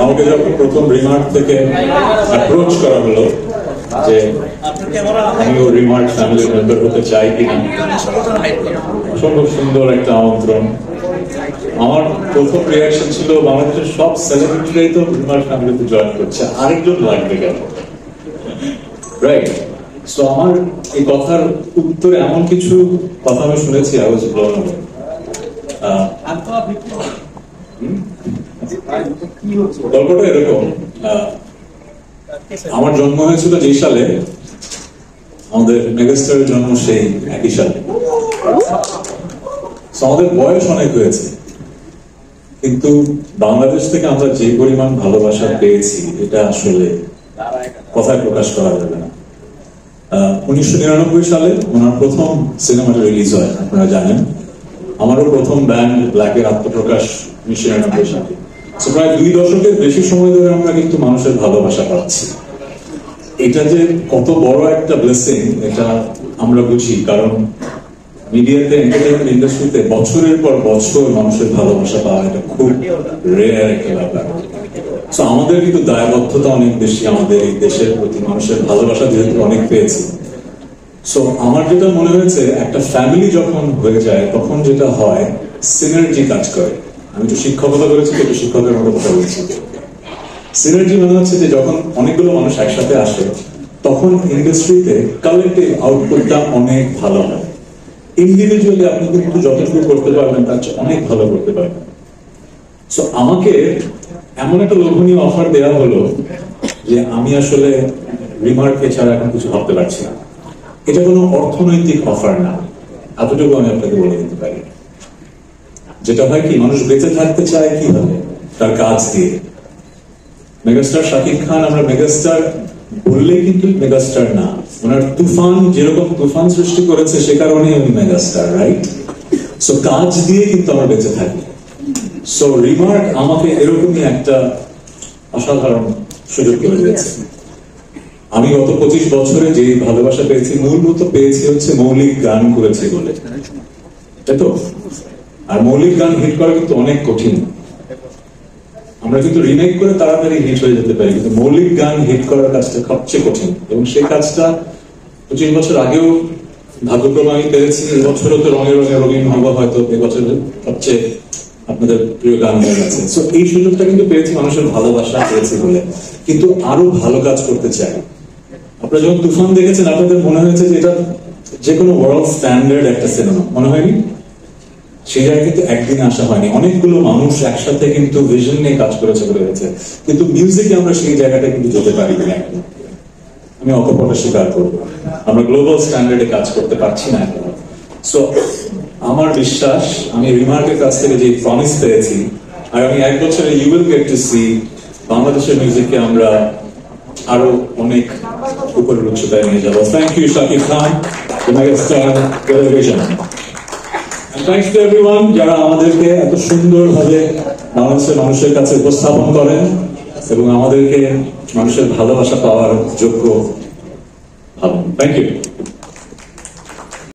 আমাকে যখন প্রথম রিমার্ক থেকে অ্যাপ্রোচ করা হলো যে আমিও রিমার্ক ফ্যামিলির মেম্বার হতে চাই কিনা, অসম্ভব সুন্দর একটা আমন্ত্রণ। আমার প্রথম রিয়াকশন ছিল বাংলাদেশের সব সেলিব্রিটিরাই তো রিমার্ক ফ্যামিলিতে জয়েন করছে, আরেকজন লাগবে কেন, রাইট? সো আমার এই কথার উত্তরে এমন কিছু কথা আমি শুনেছি, আই ওয়াজ ব্লোন অ্যাওয়ে। গল্পটা এরকম, আমার জন্ম হয়েছিল যেই সালে, আমাদের মেগাস্টারের জন্ম সেই একই সালে। আমাদের বয়স অনেক হয়েছে, কিন্তু বাংলাদেশ থেকে আমরা যে পরিমাণ ভালোবাসা পেয়েছি এটা আসলে কথায় প্রকাশ করা যাবে না। 1999 সালে ওনার প্রথম সিনেমাটা রিলিজ হয়, আপনারা জানেন। আমারও প্রথম ব্যান্ড ব্ল্যাকের আত্মপ্রকাশ 1999 সালে। প্রায় 2 দশকের বেশি সময় ধরে আমরা কিন্তু মানুষের ভালোবাসা পাচ্ছি। এটা যে কত বড় একটা ব্লেসিং এটা আমরা বুঝি, কারণ মিডিয়াতে, এন্টারটেইনমেন্ট ইন্ডাস্ট্রিতে বছরের পর বছর মানুষের ভালোবাসা পাওয়া এটা খুব রেয়ার একটা ব্যাপার। সো আমাদের কিন্তু দায়বদ্ধতা অনেক বেশি আমাদের এই দেশের প্রতি, মানুষের ভালোবাসা যেহেতু অনেক পেয়েছি। সো আমার যেটা মনে হয়েছে, একটা ফ্যামিলি যখন হয়ে যায় তখন যেটা হয়, সিনার্জি কাজ করে। আমি তো শিক্ষকতা করেছি, একটু শিক্ষকের মতো কথা বলছি। সিনার্জি মানে হচ্ছে যে যখন অনেকগুলো মানুষ একসাথে আসে তখন ইন্ডাস্ট্রিতে কালেক্টিভ আউটপুটটা অনেক ভালো হয়। ইন্ডিভিজুয়ালি আপনি কিন্তু যতটুকু করতে পারবেন তার চেয়ে অনেক ভালো করতে পারবেন। সো আমাকে এমন একটা লোভনীয় অফার দেওয়া হলো যে আমি আসলে রিমার্কে ছাড়া এখন কিছু ভাবতে পারছি না। এটা কোনো অর্থনৈতিক অফার না, এতটুকু আমি আপনাকে বলে দিতে পারি। যেটা হয় কি, মানুষ বেঁচে থাকতে চায় কিভাবে? তার কাজ দিয়ে। মেগাস্টার শাকিব খান, আমরা মেগাস্টার বললেই কিন্তু মেগাস্টার না, ওনার তুফান যেরকম তুফান সৃষ্টি করেছে সে কারণে উনি মেগাস্টার, রাইট? সো কাজ দিয়ে কিন্তু আমরা বেঁচে থাকি। সো রিমার্ক আমাকে এরকমই একটা অসাধারণ সুযোগ করে দিয়েছে। আমি গত 25 বছরে যে ভালোবাসা পেয়েছি, মূলত পেয়েছি হচ্ছে মৌলিক গান করেছে বলে, তাই তো? আর মৌলিক গান হিট করা কিন্তু অনেক কঠিন। আমরা কিন্তু রিমেক করে তাড়াতাড়ি হিট হয়ে যেতে পারি, কিন্তু মৌলিক গান হিট করার কাজটা সবচেয়ে কঠিন। এবং সেই কাজটা 25 বছর আগেও ভাগ্যক্রমে আমি পেরেছি। এবছরও তো রঙে রঙে রঙিন হবো, হয়তো এবছরের সবচেয়ে আপনাদের প্রিয় গান হয়ে গেছে। সো এই সুযোগটা কিন্তু পেয়েছি মানুষের ভালোবাসা পেয়েছি বলে, কিন্তু আরো ভালো কাজ করতে চাই। আপনারা যখন তুফান দেখেছেন আপনাদের মনে হয়েছে যে এটা যে কোনো ওয়ার্ল্ড স্ট্যান্ডার্ড একটা সিনেমা, মনে হয়নি? সেই জায়গায় কিন্তু একদিনে আসা হয়নি, অনেকগুলো মানুষ একসাথে কিন্তু ভিশন নিয়ে কাজ করেছে বলে হয়েছে। কিন্তু মিউজিকে আমরা সেই জায়গাটা কিন্তু যেতে পারি না এখন। আমি অকপটে স্বীকার করবো, আমরা গ্লোবাল স্ট্যান্ডার্ডে কাজ করতে পারছি না এখন। সো আমার বিশ্বাস, আমি রিমার্কের কাছ থেকে যে প্রমিস পেয়েছি, আর আমি 1 বছরে you will get to see বাংলাদেশের মিউজিককে আমরা আরো অনেক উপরের উচ্চতায় নিয়ে যাবো। Thank you Shakib Khan, Megastar Television. Thanks to everyone যারা আমাদেরকে এত সুন্দরভাবে বাংলাদেশের মানুষের কাছে উপস্থাপন করেন এবং আমাদেরকে মানুষের ভালোবাসা পাওয়ার যোগ্য ভাবেন। Thank you.